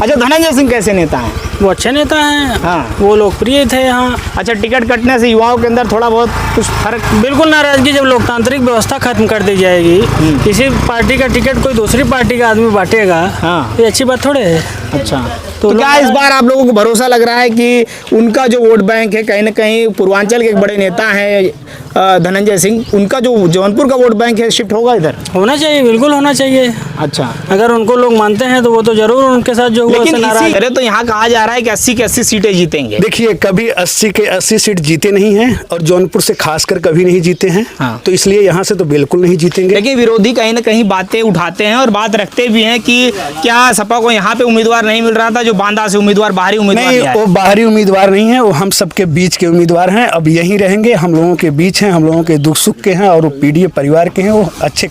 अच्छा, धनंजय सिंह कैसे नेता हैं? वो अच्छे नेता हैं। हाँ। वो लोकप्रिय थे यहाँ। अच्छा, टिकट कटने से युवाओं के अंदर थोड़ा बहुत कुछ फर्क? बिल्कुल नाराजगी, जब लोकतांत्रिक व्यवस्था खत्म कर दी जाएगी, किसी पार्टी का टिकट कोई दूसरी पार्टी का आदमी बांटेगा, हाँ। ये अच्छी बात थोड़े है। अच्छा, तो क्या इस बार आप लोगों को भरोसा लग रहा है कि उनका जो वोट बैंक है, कहीं ना कहीं पूर्वांचल के एक बड़े नेता हैं धनंजय सिंह, उनका जो जौनपुर का वोट बैंक है शिफ्ट होगा इधर? होना चाहिए, बिल्कुल होना चाहिए। अच्छा, अगर उनको लोग मानते हैं तो वो तो जरूर उनके साथ जो हुआ लेकिन उससे नाराज। अरे तो यहाँ कहा जा रहा है कि 80 की 80 सीटें जीतेंगे। देखिए, कभी 80 के 80 सीट जीते नहीं हैं और जौनपुर से खासकर कभी नहीं जीते हैं। हाँ। तो इसलिए यहाँ से तो बिल्कुल नहीं जीतेंगे। लेकिन विरोधी कहीं ना कहीं बातें उठाते हैं और बात रखते भी हैं कि क्या सपा को यहाँ पे उम्मीदवार नहीं मिल रहा था, जो बांदा से उम्मीदवार बाहरी उम्मीदवार नहीं, लिया है? वो बाहरी उम्मीदवार नहीं है, वो हम सबके बीच के उम्मीदवार हैं। अब यहीं रहेंगे, हम लोगों के बीच हैं, हम लोगों के दुख सुख के हैं और वो पीडीए परिवार के हैं, वो अच्छे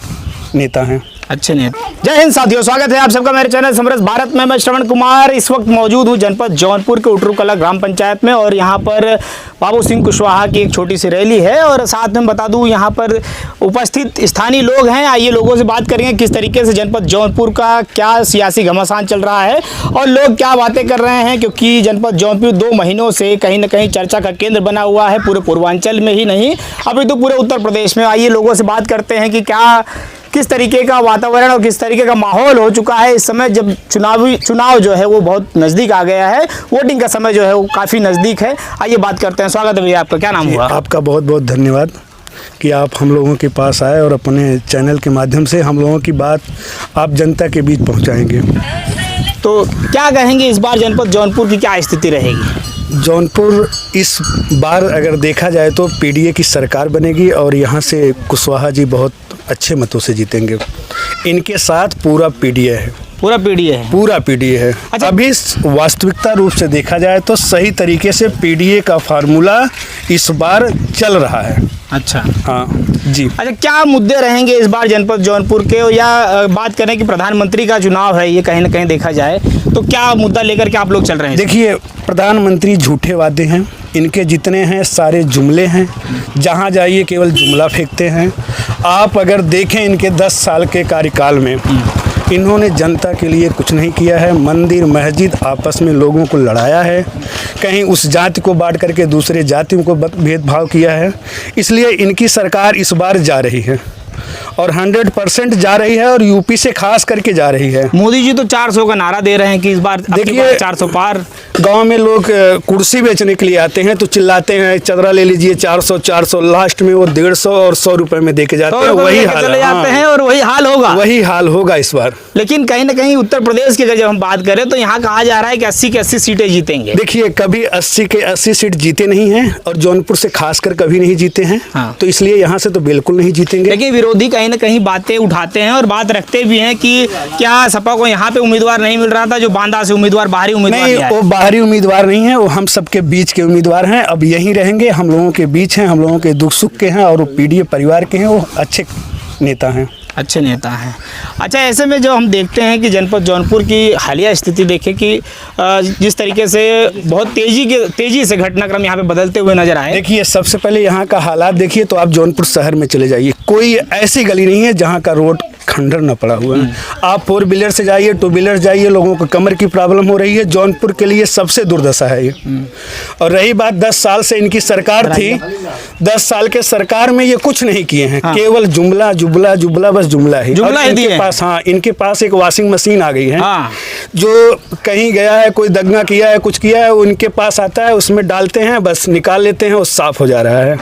नेता हैं। अच्छे नेता। जय हिंद साथियों, स्वागत है आप सबका मेरे चैनल समरस भारत में। मैं श्रवण कुमार इस वक्त मौजूद हूँ जनपद जौनपुर के उटरू कला ग्राम पंचायत में, और यहाँ पर बाबू सिंह कुशवाहा की एक छोटी सी रैली है। और साथ में बता दूँ, यहाँ पर उपस्थित स्थानीय लोग हैं। आइए लोगों से बात करेंगे किस तरीके से जनपद जौनपुर का क्या सियासी घमासान चल रहा है और लोग क्या बातें कर रहे हैं, क्योंकि जनपद जौनपुर 2 महीनों से कहीं ना कहीं चर्चा का केंद्र बना हुआ है, पूरे पूर्वांचल में ही नहीं, अभी तो पूरे उत्तर प्रदेश में। आइए लोगों से बात करते हैं कि क्या किस तरीके का वातावरण और किस तरीके का माहौल हो चुका है इस समय, जब चुनाव जो है वो बहुत नज़दीक आ गया है, वोटिंग का समय जो है वो काफ़ी नज़दीक है। आइए बात करते हैं। स्वागत है भैया, आपका क्या नाम हुआ? आपका बहुत बहुत धन्यवाद कि आप हम लोगों के पास आए और अपने चैनल के माध्यम से हम लोगों की बात आप जनता के बीच पहुंचाएंगे। तो क्या कहेंगे इस बार जनपद जौनपुर की क्या स्थिति रहेगी? जौनपुर इस बार अगर देखा जाए तो पीडीए की सरकार बनेगी और यहाँ से कुशवाहा जी बहुत अच्छे मतों से जीतेंगे। इनके साथ पूरा पीडीए है। पूरा पीडीए है? पूरा पीडीए है। अच्छा। अभी वास्तविकता रूप से देखा जाए तो सही तरीके से पीडीए का फार्मूला इस बार चल रहा है। अच्छा, हाँ जी। अच्छा, क्या मुद्दे रहेंगे इस बार जनपद जौनपुर के, या बात करें कि प्रधानमंत्री का चुनाव है ये, कहीं ना कहीं देखा जाए तो क्या मुद्दा लेकर के आप लोग चल रहे हैं? देखिए, प्रधानमंत्री झूठे वादे हैं, इनके जितने हैं सारे जुमले हैं। जहाँ जाइए केवल जुमला फेंकते हैं। आप अगर देखें इनके 10 साल के कार्यकाल में इन्होंने जनता के लिए कुछ नहीं किया है। मंदिर मस्जिद आपस में लोगों को लड़ाया है, कहीं उस जाति को बांट करके दूसरे जातियों को भेदभाव किया है। इसलिए इनकी सरकार इस बार जा रही है और 100% जा रही है और यूपी से खास करके जा रही है। मोदी जी तो 400 का नारा दे रहे हैं कि इस बार देखिए 400 पार। गांव में लोग कुर्सी बेचने के लिए आते हैं तो चिल्लाते हैं चदरा ले लीजिए 400 लास्ट में वो 150 और 100 रुपए में देके जाते हैं। वही हाल चले जाते हैं और वही हाल होगा इस बार। लेकिन कहीं ना कहीं उत्तर प्रदेश की अगर जब हम बात करें तो यहाँ कहा जा रहा है कि 80 की 80 सीटें जीतेंगे। देखिए, कभी 80 के 80 सीट जीते नहीं हैं और जौनपुर से खासकर कभी नहीं जीते हैं। हाँ। तो इसलिए यहाँ से तो बिल्कुल नहीं जीतेंगे। लेकिन विरोधी कहीं ना कहीं बातें उठाते हैं और बात रखते भी हैं कि क्या सपा को यहाँ पे उम्मीदवार नहीं मिल रहा था, जो बांदा से उम्मीदवार बाहरी उम्मीदवार नहीं, लिया है? वो बाहरी उम्मीदवार नहीं है, वो हम सबके बीच के उम्मीदवार हैं। अब यहीं रहेंगे, हम लोगों के बीच हैं, हम लोगों के दुख सुख के हैं और वो पीडीए परिवार के हैं, वो अच्छे नेता हैं। अच्छे नेता हैं। अच्छा, ऐसे में जो हम देखते हैं कि जनपद जौनपुर की हालिया स्थिति देखें कि जिस तरीके से बहुत तेजी से घटनाक्रम यहाँ पे बदलते हुए नजर आए। देखिए, सबसे पहले यहाँ का हालात देखिए तो आप जौनपुर शहर में चले जाइए, कोई ऐसी गली नहीं है जहाँ का रोड खंडर न पड़ा हुआ है। आप 4 व्हीलर से जाइए, 2 व्हीलर जाइए, लोगों को कमर की प्रॉब्लम हो रही है। जौनपुर के लिए सबसे दुर्दशा है ये। और रही बात 10 साल से इनकी सरकार थी, 10 साल के सरकार में ये कुछ नहीं किए हैं। हाँ। केवल जुमला जुमला जुमला, बस जुमला ही इनके पास। हाँ, इनके पास एक वॉशिंग मशीन आ गई है। हाँ। जो कहीं गया है, कोई दंगा किया है, कुछ किया है, वो इनके पास आता है, उसमें डालते हैं, बस निकाल लेते हैं, वो साफ हो जा रहा है।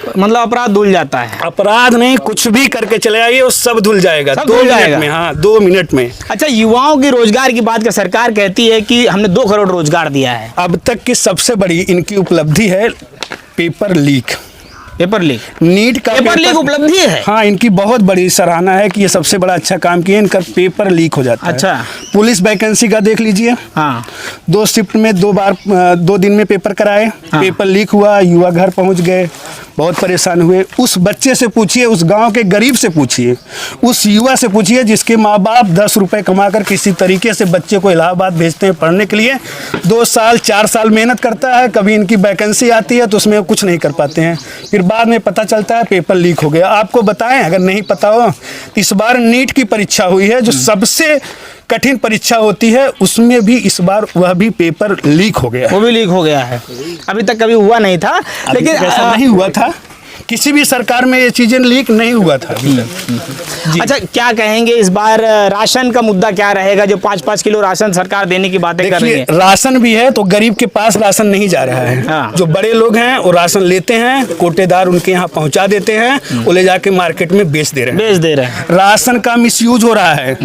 मतलब अपराध धुल जाता है? अपराध नहीं, कुछ भी करके चले आइए वो सब धुल जाएगा। सब 2 धुल मिनट जाएगा। में। हाँ, 2 मिनट में। अच्छा, युवाओं की रोजगार की बात कर, सरकार कहती है कि हमने 2 करोड़ रोजगार दिया है। अब तक की सबसे बड़ी इनकी उपलब्धि है paper leak. Paper leak? NEET का पेपर लीक उपलब्धि है? हाँ, इनकी बहुत बड़ी सराहना है कि ये सबसे बड़ा अच्छा काम किया। इनका पेपर लीक हो जाता है। अच्छा। पुलिस वैकेंसी का देख लीजिए। हाँ। 2 शिफ्ट में 2 दिन में पेपर कराए। हाँ। पेपर लीक हुआ, युवा घर पहुंच गए, बहुत परेशान हुए। उस बच्चे से पूछिए, उस गांव के गरीब से पूछिए, उस युवा से पूछिए जिसके माँ बाप 10 रुपए कमाकर किसी तरीके से बच्चे को इलाहाबाद भेजते हैं पढ़ने के लिए। 2 साल 4 साल मेहनत करता है, कभी इनकी वैकेंसी आती है तो उसमें कुछ नहीं कर पाते हैं। फिर बाद में पता चलता है पेपर लीक हो गया। आपको बताएं, अगर नहीं पता हो, इस बार नीट की परीक्षा हुई है जो सबसे कठिन परीक्षा होती है, उसमें भी इस बार वह भी पेपर लीक हो गया है। वो भी लीक हो गया है, अभी तक कभी हुआ नहीं था, लेकिन ऐसा नहीं हुआ था, किसी भी सरकार में ये चीजें लीक नहीं हुआ था अभी तक। अच्छा, क्या कहेंगे इस बार राशन का मुद्दा क्या रहेगा? जो 5-5 किलो राशन सरकार देने की बातें कर रही है। राशन भी है तो गरीब के पास राशन नहीं जा रहा है। हाँ। जो बड़े लोग हैं वो राशन लेते हैं, कोटेदार उनके यहाँ पहुंचा देते हैं, वो ले जाके मार्केट में बेच दे रहे हैं। राशन का मिसयूज हो रहा है।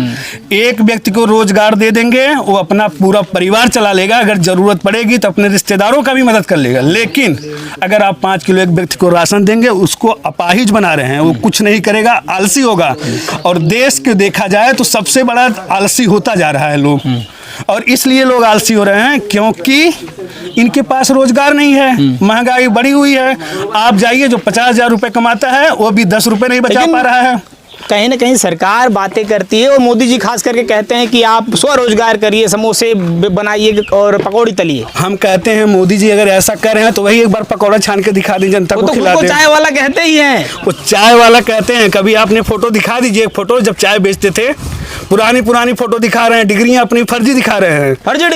एक व्यक्ति को रोजगार दे देंगे, वो अपना पूरा परिवार चला लेगा, अगर जरूरत पड़ेगी तो अपने रिश्तेदारों का भी मदद कर लेगा। लेकिन अगर आप 5 किलो एक व्यक्ति को राशन देंगे, उसको अपाहिज बना रहे हैं, वो कुछ नहीं करेगा, आलसी होगा। और देश के देखा जाए तो सबसे बड़ा आलसी होता जा रहा है लोग, और इसलिए लोग आलसी हो रहे हैं क्योंकि इनके पास रोजगार नहीं है, महंगाई बढ़ी हुई है। आप जाइए, जो 50,000 रुपए कमाता है वो भी 10 रुपए नहीं बचा पा रहा है। कहीं ना कहीं सरकार बातें करती है और मोदी जी खास करके कहते हैं कि आप स्वरोजगार करिए, समोसे बनाइए और पकौड़ी तलिए। हम कहते हैं मोदी जी अगर ऐसा कर रहे हैं तो वही एक बार पकौड़ा छान के दिखा दें, जनता को खिला दें। चाय वाला कहते ही हैं, वो चाय वाला कहते हैं। कभी आपने फोटो दिखा दीजिए, फोटो जब चाय बेचते थे, पुरानी फोटो दिखा रहे हैं, डिग्रियां अपनी फर्जी दिखा रहे हैं, फर्जी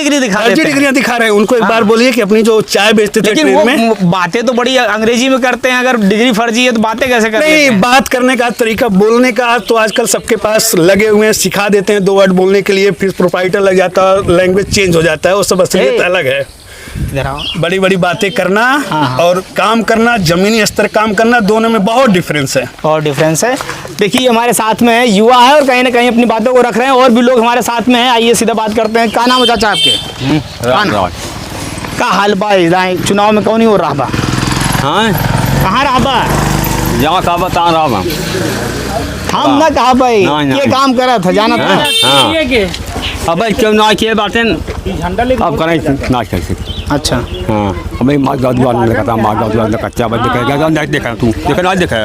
डिग्रियां दिखा रहे हैं। उनको एक बार बोलिए कि अपनी जो चाय बेचते थे ट्रेन में, बातें तो बड़ी अंग्रेजी में करते हैं, अगर डिग्री फर्जी है तो बातें कैसे करते हैं? नहीं, बात करने का तरीका, बोलने का तो आजकल सबके पास लगे हुए हैं, सिखा देते हैं 2 वर्ड बोलने के लिए, फिर प्रोप्राइटर लग जाता है, लैंग्वेज चेंज हो जाता है, वो सब असलियत अलग है। बड़ी बड़ी बातें करना और काम करना, जमीनी स्तर काम करना, दोनों में बहुत डिफरेंस है। और डिफरेंस है। देखिए हमारे साथ में है, युवा है और कहीं ना कहीं अपनी बातों को रख रहे हैं, और भी लोग हमारे साथ में हैं। आइए सीधा बात करते हैं। क्या नाम है चाचा आपके? का हाल बा चुनाव में कौन ही हो रहा बा? हाँ, कहाँ रहा बा? जहाँ का बता रहा हूँ। हम ना कहा भाई नहीं। ये काम करा था, जाना था। हाँ। अब क्यों ना किए बातें अब करें ना कर सकते। अच्छा, हाँ, हमें मार्गाव लगाता कच्चा बंद देखेगा, नहीं देखा तू देखा ना देखा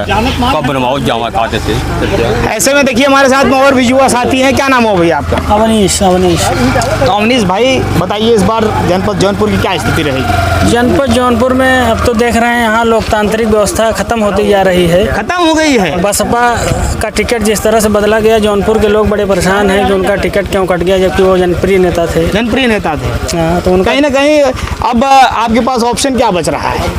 कब बनवाओ जावा खाते थे। ऐसे में देखिए हमारे साथ में और भी युवा साथी हैं। क्या नाम हो भैया आपका? अवनीश। तो अवनीश भाई बताइए, इस बार जनपद जौनपुर की क्या स्थिति रहेगी? जनपद जौनपुर में अब तो देख रहे हैं यहाँ लोकतांत्रिक व्यवस्था खत्म होती जा रही है, खत्म हो गई है। बसपा का टिकट जिस तरह से बदला गया, जौनपुर के लोग बड़े परेशान हैं कि उनका टिकट क्यों कट गया, जबकि वो जनप्रिय नेता थे। हाँ, तो उनका कहीं ना कहीं अब आपके पास ऑप्शन क्या बच रहा है?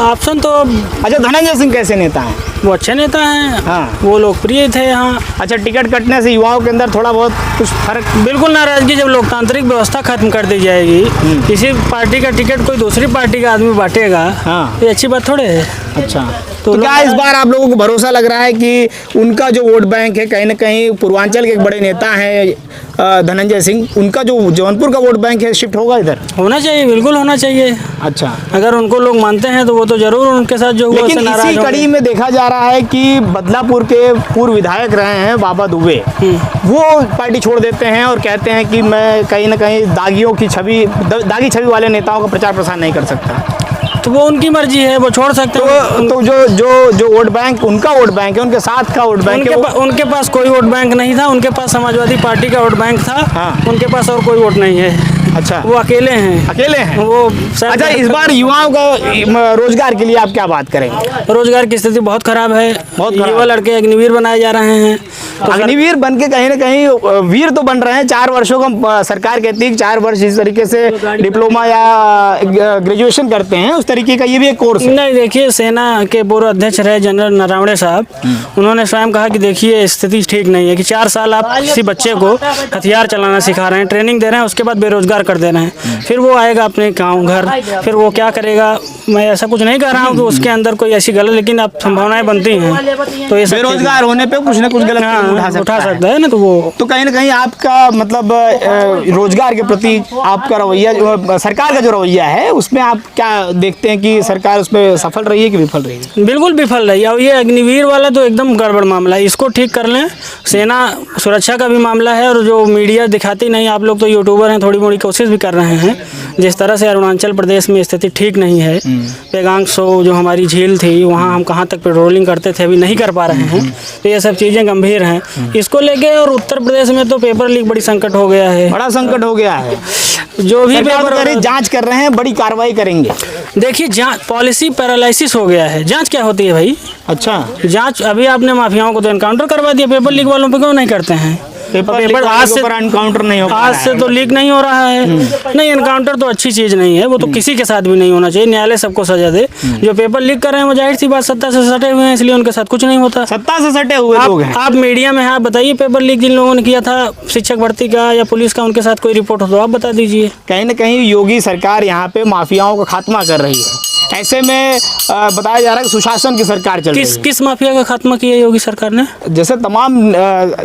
ऑप्शन तो अच्छा, धनंजय सिंह कैसे नेता हैं? वो अच्छे नेता हैं। हाँ। वो लोकप्रिय थे यहाँ। अच्छा, टिकट कटने से युवाओं के अंदर थोड़ा बहुत कुछ फर्क? बिल्कुल नाराजगी, जब लोकतांत्रिक व्यवस्था खत्म कर दी जाएगी, किसी पार्टी का टिकट कोई दूसरी पार्टी का आदमी बांटेगा, हाँ। ये अच्छी बात थोड़े है। अच्छा, तो क्या इस बार आप लोगों को भरोसा लग रहा है कि उनका जो वोट बैंक है, कहीं ना कहीं पूर्वांचल के एक बड़े नेता हैं धनंजय सिंह, उनका जो जौनपुर का वोट बैंक है शिफ्ट होगा इधर? होना चाहिए, बिल्कुल होना चाहिए। अच्छा, अगर उनको लोग मानते हैं तो वो तो जरूर उनके साथ जो हुआ लेकिन उससे नाराज इसी कड़ी में देखा जा रहा है कि बदलापुर के पूर्व विधायक रहे हैं बाबा दुबे, वो पार्टी छोड़ देते हैं और कहते हैं कि मैं कहीं ना कहीं दागी छवि वाले नेताओं का प्रचार प्रसार नहीं कर सकता। तो वो उनकी मर्जी है, वो छोड़ सकते हैं। तो जो वोट बैंक, उनका वोट बैंक है, उनके साथ का वोट बैंक है, उनके पास कोई वोट बैंक नहीं था, उनके पास समाजवादी पार्टी का वोट बैंक था। हाँ। उनके पास और कोई वोट नहीं है। अच्छा, वो अकेले हैं। वो अच्छा, इस बार युवाओं का रोजगार के लिए आप क्या बात करेंगे? रोजगार की स्थिति बहुत खराब है। युवा लड़के अग्निवीर बनाए जा रहे हैं। तो अग्निवीर बन के कहीं ना कहीं वीर तो बन रहे हैं। 4 वर्षों का सरकार कहती है कि 4 वर्ष इस तरीके से डिप्लोमा या ग्रेजुएशन करते हैं, उस तरीके का ये भी एक कोर्स है। नहीं, देखिए सेना के पूर्व अध्यक्ष रहे जनरल नरवणे साहब, उन्होंने स्वयं कहा कि देखिए स्थिति ठीक नहीं है कि 4 साल आप किसी बच्चे को हथियार चलाना सिखा रहे हैं, ट्रेनिंग दे रहे हैं, उसके बाद बेरोजगार कर दे रहे हैं, फिर वो आएगा अपने गाँव घर, फिर वो क्या करेगा? मैं ऐसा कुछ नहीं कह रहा हूँ कि उसके अंदर कोई ऐसी गलत, लेकिन अब संभावनाएं बनती हैं। तो ये बेरोजगार होने पे कुछ ना कुछ गलत उठा सकता है ना, तो वो तो कहीं ना कहीं आपका मतलब रोजगार के प्रति आपका रवैया, सरकार का जो रवैया है, उसमें आप क्या देखते हैं कि सरकार उसमें सफल रही है कि विफल रही है? बिल्कुल विफल रही है। और ये अग्निवीर वाला तो एकदम गड़बड़ मामला है, इसको ठीक कर लें। सेना सुरक्षा का भी मामला है, और जो मीडिया दिखाती नहीं, आप लोग तो यूट्यूबर हैं, थोड़ी मोड़ी कोशिश भी कर रहे हैं। जिस तरह से अरुणाचल प्रदेश में स्थिति ठीक नहीं है, पेगांग सो जो हमारी झील थी, वहाँ हम कहाँ तक पेट्रोलिंग करते थे, अभी नहीं कर पा रहे हैं। तो ये सब चीज़ें गंभीर हैं इसको लेके। और उत्तर प्रदेश में तो पेपर लीक बड़ी संकट हो गया है, बड़ा संकट हो गया है। जो भी पेपर जांच कर रहे हैं, बड़ी कार्रवाई करेंगे। देखिए, जांच पॉलिसी पैरालिसिस हो गया है। जांच क्या होती है भाई? अच्छा, जांच अभी आपने माफियाओं को तो एनकाउंटर करवा दिया, पेपर लीक वालों पे क्यों नहीं करते हैं? पेपर आज से एनकाउंटर नहीं हो आज से तो लीक नहीं हो रहा है। नहीं, एनकाउंटर तो अच्छी चीज नहीं है, वो तो किसी के साथ भी नहीं होना चाहिए। न्यायालय सबको सजा दे। जो पेपर लीक कर रहे हैं वो जाहिर सी बात सत्ता से सटे हुए हैं, इसलिए उनके साथ कुछ नहीं होता। सत्ता से सटे हुए लोग हैं। आप मीडिया में हैं, आप बताइए पेपर लीक जिन लोगों ने किया था शिक्षक भर्ती का या पुलिस का, उनके साथ कोई रिपोर्ट हो तो आप बता दीजिए। कहीं ना कहीं योगी सरकार यहाँ पे माफियाओं का खात्मा कर रही है। ऐसे में बताया जा रहा है कि सुशासन की सरकार चल रही है। किस माफिया का खात्मा किया योगी सरकार ने? जैसे तमाम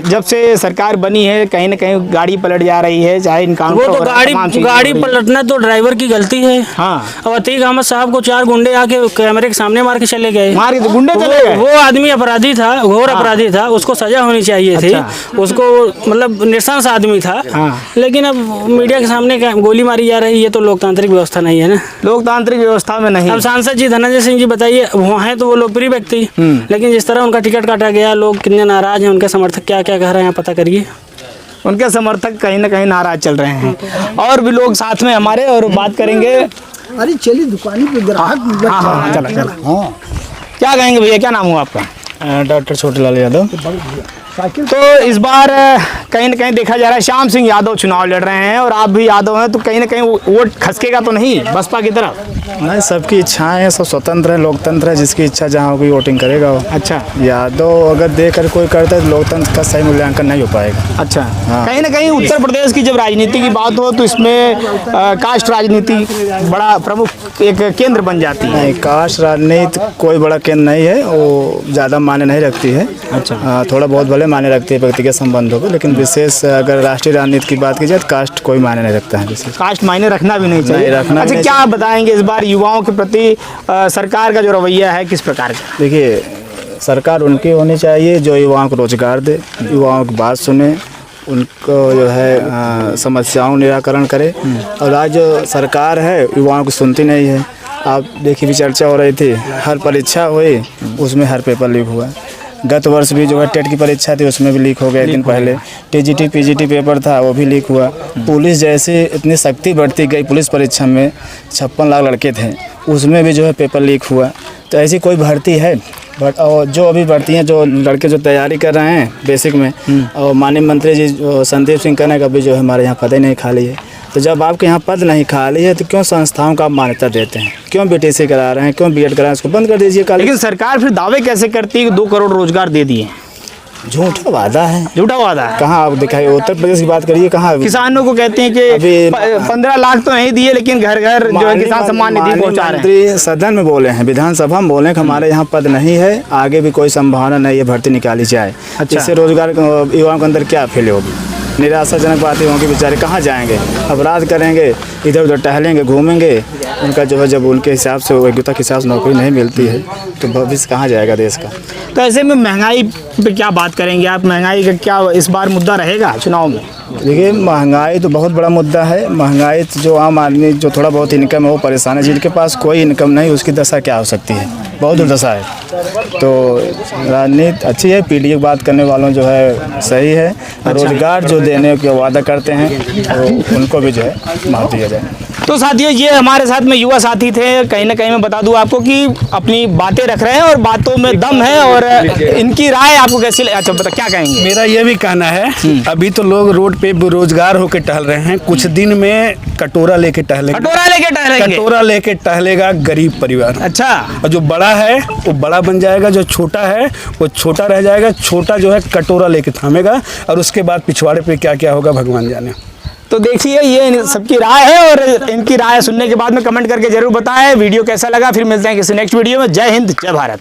जब से सरकार बनी है कहीं ना कहीं गाड़ी पलट जा रही है, चाहे इनकाउंटर वो तो गाड़ी पलटना तो ड्राइवर की गलती है। हाँ, अब अतीक अहमद साहब को 4 गुंडे आके कैमरे के सामने मार के चले गए। मार के गुंडे चले गए। वो आदमी अपराधी था, घोर अपराधी था, उसको सजा होनी चाहिए थी। उसको मतलब नृशंस आदमी था। लेकिन अब मीडिया के सामने गोली मारी जा रही है, तो लोकतांत्रिक व्यवस्था नहीं है ना। लोकतांत्रिक व्यवस्था में नहीं। अब सांसद जी धनंजय सिंह जी बताइए, वो हैं तो वो लोकप्रिय व्यक्ति, लेकिन जिस तरह उनका टिकट काटा गया, लोग कितने नाराज हैं, उनके समर्थक क्या क्या कह रहे हैं पता करिए। उनके समर्थक कहीं ना कहीं नाराज चल रहे हैं। और भी लोग साथ में हमारे और बात करेंगे। अरे चलिए दुकानी पे ग्राहक। हाँ, चला क्या कहेंगे भैया, क्या नाम हुआ आपका? डॉक्टर छोटेलाल यादव। तो इस बार कहीं ना कहीं देखा जा रहा है श्याम सिंह यादव चुनाव लड़ रहे हैं और आप भी यादव हैं, तो कहीं ना कहीं वोट खसकेगा तो नहीं बसपा की तरफ? नहीं, सबकी इच्छाएं हैं, सब स्वतंत्र है, लोकतंत्र है, जिसकी इच्छा जहाँ होगी वोटिंग करेगा वो। अच्छा, यादव अगर देकर कोई करता है तो लोकतंत्र का सही मूल्यांकन नहीं हो पाएगा। अच्छा। कहीं ना कहीं उत्तर प्रदेश की जब राजनीति की बात हो तो इसमें कास्ट राजनीति बड़ा प्रमुख एक केंद्र बन जाती है। नहीं, कास्ट राजनीति कोई बड़ा केंद्र नहीं है, वो ज़्यादा मायने नहीं रखती है। अच्छा। थोड़ा बहुत भले मायने रखती है व्यक्तिगत संबंधों को, लेकिन विशेष अगर राष्ट्रीय राजनीति की बात की जाए तो कास्ट कोई मायने नहीं रखता है विशेष। कास्ट मायने रखना भी नहीं चाहिए। रखना अच्छा, क्या बताएंगे इस बार युवाओं के प्रति सरकार का जो रवैया है किस प्रकार का? देखिए, सरकार उनकी होनी चाहिए जो युवाओं को रोजगार दे, युवाओं की बात सुने, उनको जो है समस्याओं निराकरण करे। और आज जो सरकार है युवाओं को सुनती नहीं है। आप देखिए भी चर्चा हो रही थी, हर परीक्षा हुई उसमें हर पेपर लीक हुआ। गत वर्ष भी जो है टेट की परीक्षा थी उसमें भी लीक हो गया। एक दिन पहले टीजीटी पीजीटी पेपर था वो भी लीक हुआ। पुलिस जैसे इतनी सख्ती बढ़ती गई, पुलिस परीक्षा में 56 लाख लड़के थे, उसमें भी जो है पेपर लीक हुआ। तो ऐसी कोई भर्ती है बट और जो अभी भर्ती हैं, जो लड़के जो तैयारी कर रहे हैं बेसिक में, और माननीय मंत्री जी संदीप सिंह कन्या का भी जो है हमारे यहाँ पद ही नहीं खाली है। तो जब आपके यहाँ पद नहीं खाली है तो क्यों संस्थाओं का आप मान्यता देते हैं? क्यों बीटीसी करा रहे हैं, क्यों बीएड करा रहे हैं? उसको बंद कर दीजिए। लेकिन सरकार फिर दावे कैसे करती है कि 2 करोड़ रोजगार दे दिए? झूठा वादा है। झूठा वादा है। कहाँ आप दिखाइए, उत्तर प्रदेश की बात करिए, कहाँ किसानों को कहते हैं कि 15 लाख तो नहीं दिए, लेकिन घर घर जो है किसान सम्मान निधि पहुंचा रहे हैं। मंत्री सदन में बोले हैं, विधानसभा में बोले हैं कि हमारे यहाँ पद नहीं है, आगे भी कोई संभावना नहीं है भर्ती निकाली जाए। अच्छा। इससे रोजगार युवाओं के अंदर क्या फैले होगी? निराशाजनक बातें होंगी, बेचारे कहाँ जाएंगे, अपराध करेंगे, इधर उधर टहलेंगे, घूमेंगे। उनका जो है जब उनके हिसाब से योग्यता के हिसाब से नौकरी नहीं मिलती है तो भविष्य कहाँ जाएगा देश का? तो ऐसे में महंगाई पे क्या बात करेंगे आप? महंगाई का क्या इस बार मुद्दा रहेगा चुनाव में? देखिए, महंगाई तो बहुत बड़ा मुद्दा है। महंगाई तो जो आम आदमी जो थोड़ा बहुत इनकम है वो परेशान है। जिनके पास कोई इनकम नहीं उसकी दशा क्या हो सकती है? बहुत दुर्दशा है। तो राजनीति अच्छी है, पीडीए की बात करने वालों जो है सही है। रोजगार जो देने का वादा करते हैं तो उनको भी जो है माफ दिया जाए। तो साथियों, ये हमारे साथ में युवा साथी थे। कहीं ना कहीं मैं बता दूं आपको कि अपनी बातें रख रहे हैं और बातों में दम है। और इनकी राय आपको कैसी लगी? अच्छा, बता क्या कहेंगे? मेरा ये भी कहना है, अभी तो लोग रोड पे बेरोजगार होकर टहल रहे हैं, कुछ दिन में कटोरा लेके टहलेंगे। कटोरा लेके टहलेंगे? कटोरा लेके टहलेगा गरीब परिवार। अच्छा। और जो बड़ा है वो बड़ा बन जाएगा, जो छोटा है वो छोटा रह जाएगा। छोटा जो है कटोरा लेके थामेगा और उसके बाद पिछवाड़े पे क्या क्या होगा भगवान जाने। तो देखिए, ये सबकी राय है और इनकी राय सुनने के बाद में कमेंट करके जरूर बताएं वीडियो कैसा लगा। फिर मिलते हैं किसी नेक्स्ट वीडियो में। जय हिंद, जय भारत।